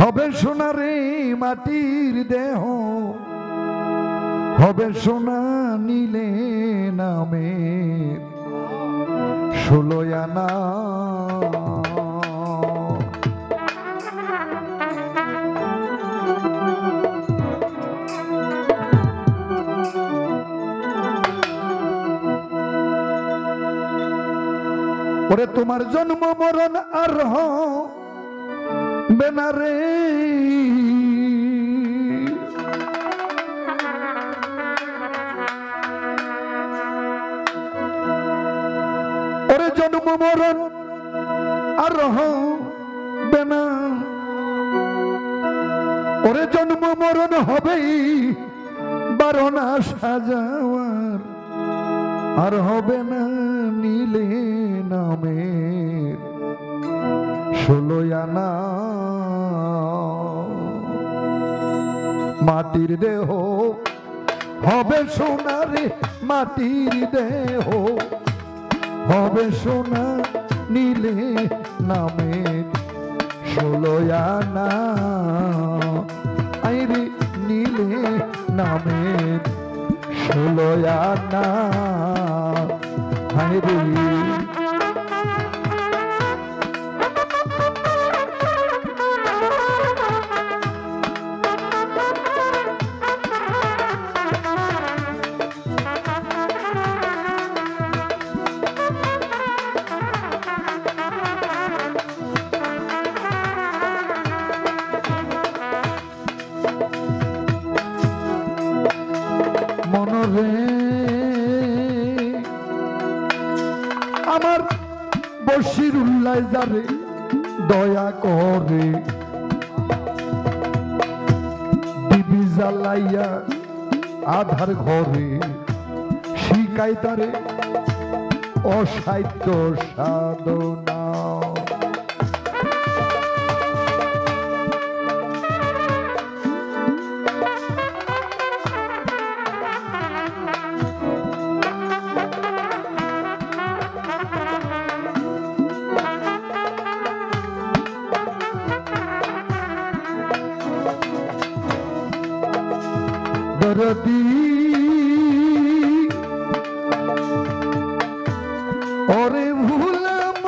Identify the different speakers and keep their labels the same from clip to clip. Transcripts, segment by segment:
Speaker 1: হবে সোনারে মাটির দেহ, হবে সোনা নীলে নামে 16 আনা। ওরে তোমার জন্ম মরণ আর হবে না রে, ওরে জন্ম মরণ আর হবে না, ওরে জন্ম মরণ হবেই 12 না সাজাওয়ার, আর হবে না নীলে নামের 16 আনা। মাটির দেহ হবে সোনারে মাটির দেহ, হবে সোনা নীলে নামের 16 আনা। আইরে নীলে নামের 16 আনা। আইরে মনরে আমার বশিরুল্লাহ যারে দয়া করে, দিবি জ্বালাইয়া আধার ঘরে, শিকাই তারে অসাধ্য সাধনা। দরদি ওরে ভুলাম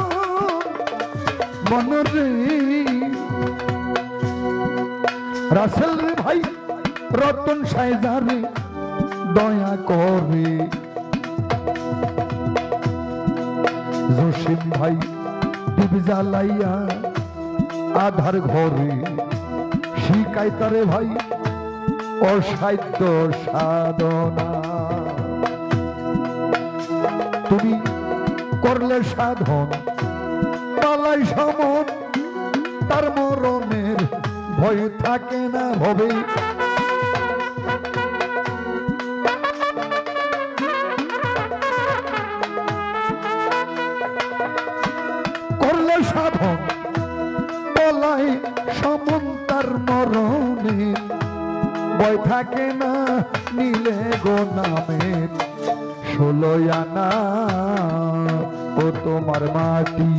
Speaker 1: মনরে, রাসেল রে ভাই রতন সাইজারে দয়া করে, জসিম ভাই দিবি জ্বালাইয়া আধার ঘরে, শিকাই তারে ভাই অসাধ্য সাধনা। তুমি করলে সাধন পালাই সমন, তার মরণের ভয় থাকে না ভবে। করলে সাধন পালাই সমন, তার মরণের ভয় থাকে না নীলে গো নামের 16 আনা। ও তোমার মাটি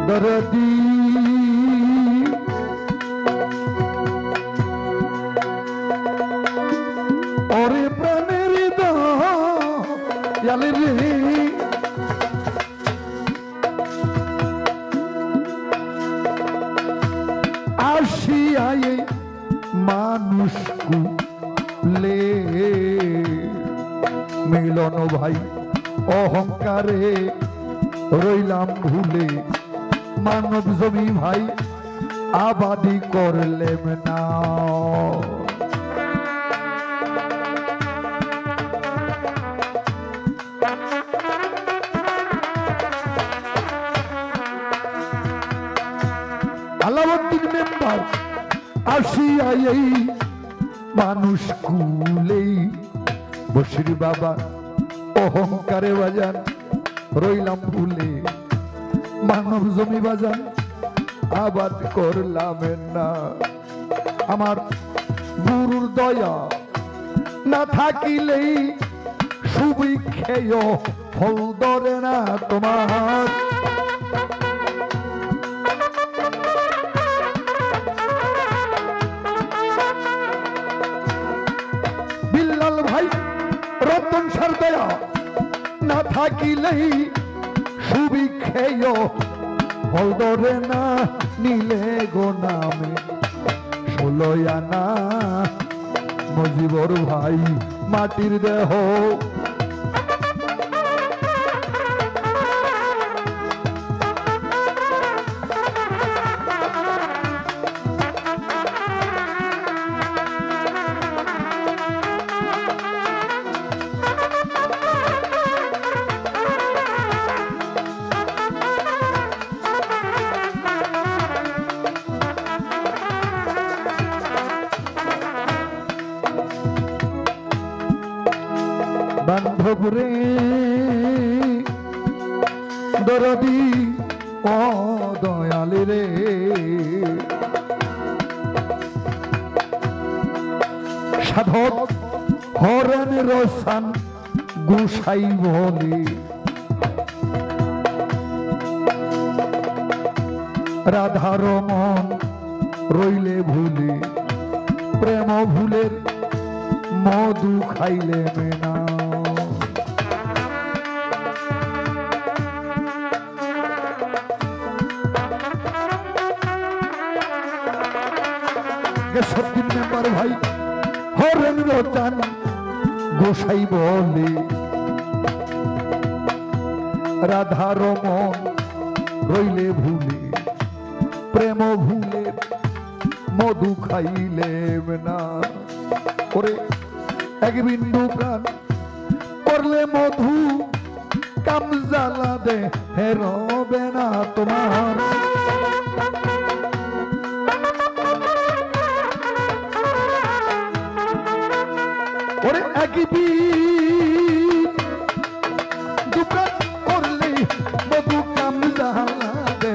Speaker 1: দরদি ওরে প্রাণের দয়াল রে, আসিয়ায় মানুষ কুলে মিলন ভাই অহংকারে রইলাম ভুলে, মানব জমি ভাই আবাদি করলেম না। আলাউদ্দিন মেম্বার আসিয়া এই মানুষ কুলেই বসির বাবা অহংকারে বাজান রইলাম ভুলে মানব জমি বাজান আবাদ করলাম না। আমার গুরুর দয়া না থাকিলেই সুবিক্ষেয় ফল ধরে না তোমার। বিল্লাল ভাই রতন সার দয়া না থাকিলেই সুবিক্ষেয় ফল ধরে না। নিলে গো নামে 16 আনা মজিবর ভাই মাটির দেহ। বান্ধব রে দরদি ও দয়ালে রে সাধক হরেন রসান গুসাই বলে রাধার মন রইলে ভুলে প্রেম ভুলের মধু খাইলে মেনা। সত্যি মেম্বার ভাই হরেন্দ্র চান গোসাই বলে রাধার মন রইলে ভুলে প্রেম ভুলে মধু খাইলে না। ওরে এক বিন্দু প্রাণ করলে মধু কাম জ্বালা দে হেরবে না তোমার। ওরে এক বিন্দু প্রাণ করলে মধু কাম জ্বালা দে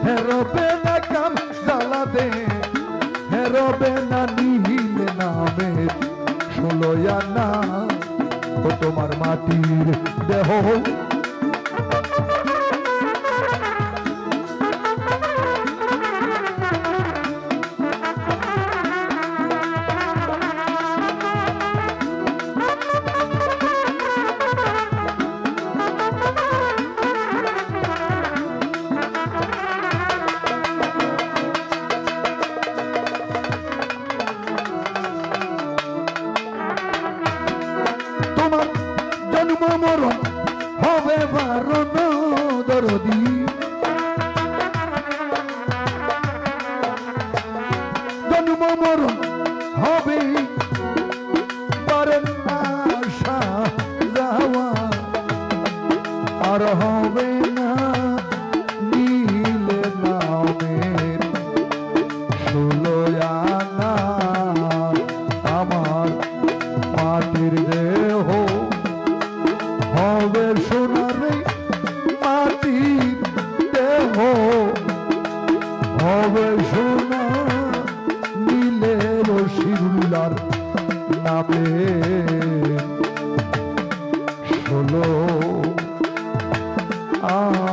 Speaker 1: হেরবে না কাম জ্বালা দে হেরবে না। নিহিলে নামে 16 আনা ও তোমার মাটির দেহ। জন্ম মরণ হবে বারণ দরদি জন্ম মরণ হবে পারেন আশা যাওয়া আর হবে না নীলে নামের 16 আনা আমার মাটির দেহ হবে সোনারে মাটির দেহ হবে সোনা নীলে রসিউল্লার নামে 16 আনা।